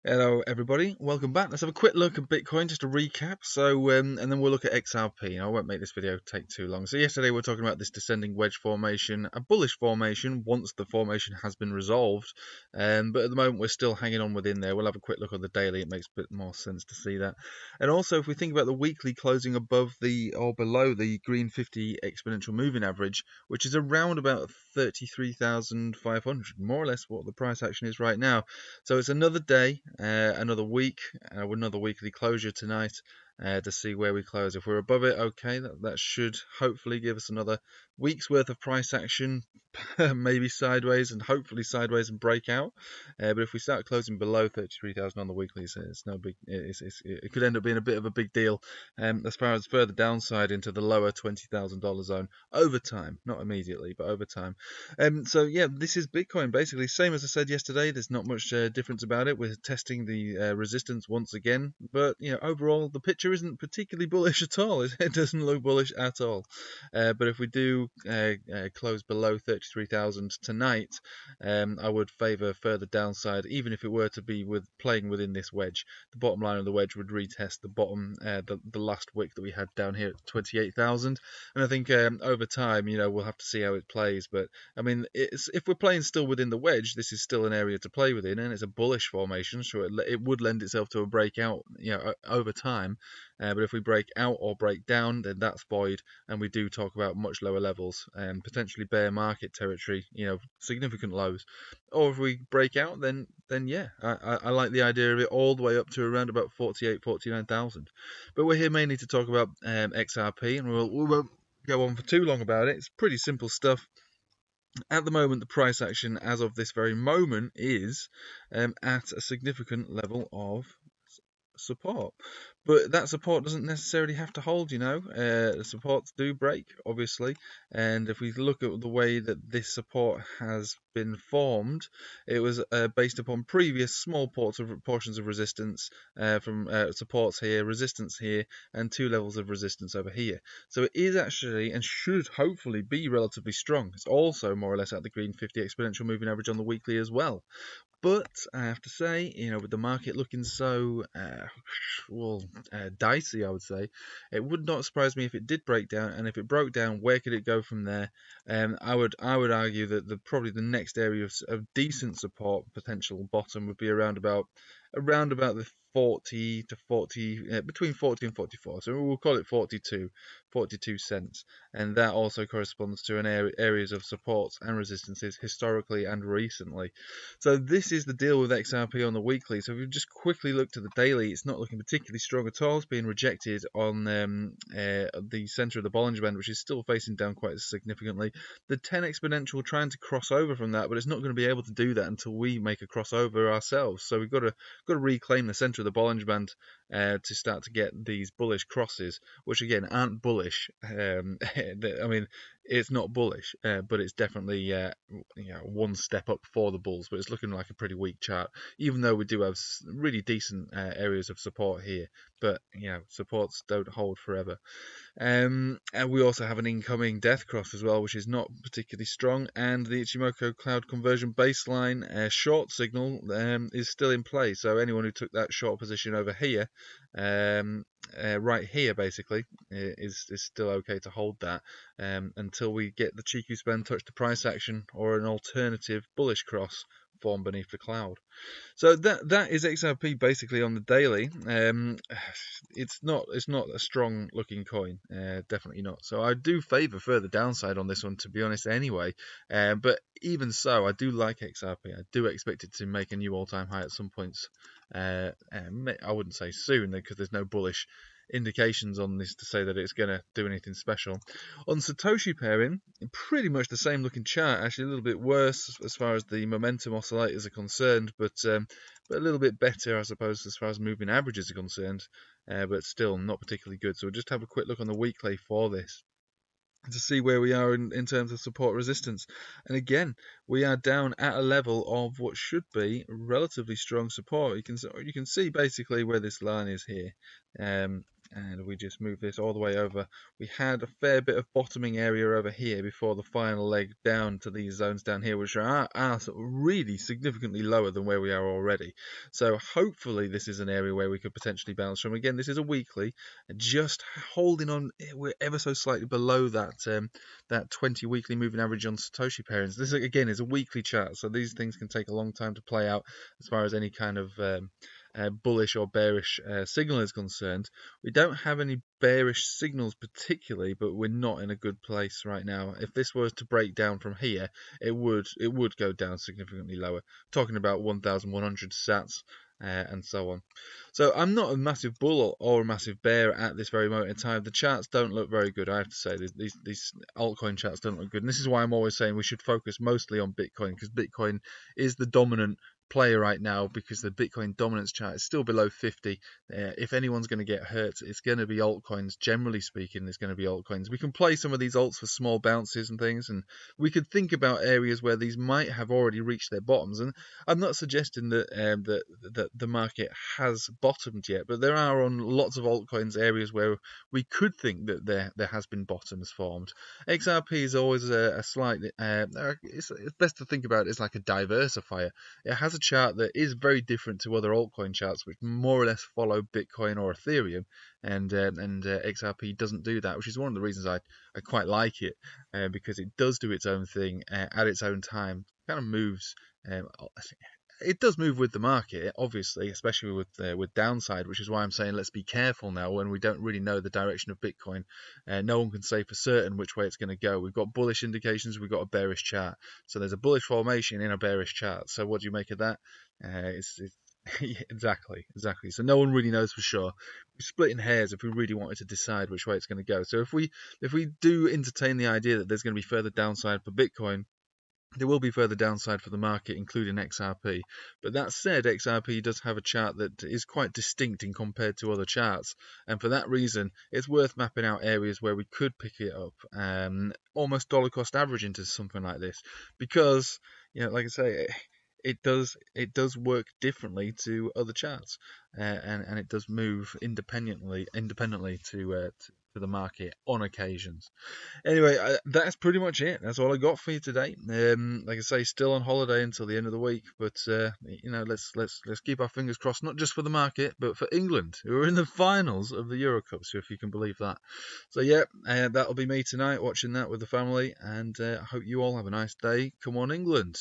Hello everybody, welcome back. Let's have a quick look at Bitcoin, just a recap. And then we'll look at XRP. I won't make this video take too long. So yesterday we were talking about this descending wedge formation, a bullish formation once the formation has been resolved. But at the moment we're still hanging on within there. We'll have a quick look at the daily. It makes a bit more sense to see that. And also if we think about the weekly closing above the or below the green 50 exponential moving average, which is around about 33,500, more or less what the price action is right now. So it's another day, another week, another weekly closure tonight to see where we close. If we're above it, okay, that should hopefully give us another week's worth of price action, maybe sideways and hopefully sideways and break out. But if we start closing below 33,000 on the weeklies, it's no big. It could end up being a bit of a big deal as far as further downside into the lower $20,000 zone over time, not immediately, but over time. So yeah, this is Bitcoin basically. Same as I said yesterday. There's not much difference about it. We're testing the resistance once again, but overall the picture isn't particularly bullish at all. It doesn't look bullish at all. But if we do close below 33,000 tonight, I would favour further downside, even if it were to be playing within this wedge. The bottom line of the wedge would retest the bottom, the last wick that we had down here at 28,000. And I think over time, we'll have to see how it plays. But I mean, if we're playing still within the wedge, this is still an area to play within, and it's a bullish formation, so it would lend itself to a breakout, over time. But if we break out or break down, then that's void, and we do talk about much lower levels, potentially bear market territory, significant lows. Or if we break out, then yeah, I like the idea of it all the way up to around about 48, 49,000. But we're here mainly to talk about XRP, and we won't go on for too long about it. It's pretty simple stuff. At the moment, the price action as of this very moment is at a significant level of support, but that support doesn't necessarily have to hold. The supports do break, obviously, and if we look at the way that this support has been formed, it was based upon previous small portions of resistance from supports here, resistance here, and 2 levels of resistance over here. So it is actually, and should hopefully be, relatively strong. It's also more or less at the green 50 exponential moving average on the weekly as well. But I have to say, with the market looking so dicey, I would say, it would not surprise me if it did break down. And if it broke down, where could it go from there? I would argue that probably the next area of decent support, potential bottom, would be around about the 40 to 40, between 40 and 44. So we'll call it 42 cents. And that also corresponds to an areas of supports and resistances historically and recently. So this is the deal with XRP on the weekly. So if we just quickly look to the daily, it's not looking particularly strong at all. It's being rejected on the center of the Bollinger Band, which is still facing down quite significantly. The 10 exponential trying to cross over from that, but it's not going to be able to do that until we make a crossover ourselves. So we've got to reclaim the center of the Bollinger Band to start to get these bullish crosses, which again aren't bullish. I mean, it's not bullish, but it's definitely one step up for the bulls. But it's looking like a pretty weak chart, even though we do have really decent areas of support here. But supports don't hold forever. And we also have an incoming death cross as well, which is not particularly strong. And the Ichimoku cloud conversion baseline short signal is still in play. So anyone who took that short position over here, right here basically, is still okay to hold that until we get the cheeky spend touch the price action or an alternative bullish cross form beneath the cloud. So that is XRP basically on the daily. It's not a strong looking coin, definitely not. So I do favour further downside on this one, to be honest. Anyway, but even so, I do like XRP. I do expect it to make a new all-time high at some points. I wouldn't say soon, because there's no bullish indications on this to say that it's going to do anything special. On Satoshi pairing, pretty much the same looking chart, actually a little bit worse as far as the momentum oscillators are concerned, but a little bit better, I suppose, as far as moving averages are concerned, but still not particularly good. So we'll just have a quick look on the weekly for this to see where we are in terms of support resistance. And again, we are down at a level of what should be relatively strong support. You can see basically where this line is here. and we just move this all the way over. We had a fair bit of bottoming area over here before the final leg down to these zones down here, which are sort of really significantly lower than where we are already. So hopefully this is an area where we could potentially bounce from. Again, this is a weekly, just holding on. We're ever so slightly below that 20 weekly moving average on Satoshi pairings. This again is a weekly chart, so these things can take a long time to play out as far as any kind of bullish or bearish signal is concerned. We don't have any bearish signals particularly, but we're not in a good place right now. If this was to break down from here, it would go down significantly lower. Talking about 1,100 sats and so on. So I'm not a massive bull or a massive bear at this very moment in time. The charts don't look very good, I have to say. These altcoin charts don't look good, and this is why I'm always saying we should focus mostly on Bitcoin, because Bitcoin is the dominant player right now, because the Bitcoin dominance chart is still below 50. If anyone's going to get hurt, it's going to be altcoins. Generally speaking, it's going to be altcoins. We can play some of these alts for small bounces and things, and we could think about areas where these might have already reached their bottoms. And I'm not suggesting that that the market has bottomed yet, but there are on lots of altcoins areas where we could think that there has been bottoms formed. XRP is always a slight. It's best to think about it as like a diversifier. It has a chart that is very different to other altcoin charts, which more or less follow Bitcoin or Ethereum, and XRP doesn't do that, which is one of the reasons I quite like it, because it does do its own thing at its own time. Kind of moves. It does move with the market, obviously, especially with downside, which is why I'm saying let's be careful now when we don't really know the direction of Bitcoin. No one can say for certain which way it's going to go. We've got bullish indications, we've got a bearish chart. So there's a bullish formation in a bearish chart. So what do you make of that? It's yeah, exactly. So no one really knows for sure. We're splitting hairs if we really wanted to decide which way it's going to go. So if we do entertain the idea that there's going to be further downside for Bitcoin, there will be further downside for the market, including XRP. But that said, XRP does have a chart that is quite distinct in compared to other charts, and for that reason, it's worth mapping out areas where we could pick it up, almost dollar cost average into something like this, because like I say, it does work differently to other charts, and it does move independently to the market on occasions. Anyway, that's pretty much it. That's all I got for you today. Like I say, still on holiday until the end of the week, but let's keep our fingers crossed, not just for the market, but for England, who are in the finals of the Euro Cup. So if you can believe that. So yeah, that'll be me tonight, watching that with the family, and I hope you all have a nice day. Come on, England!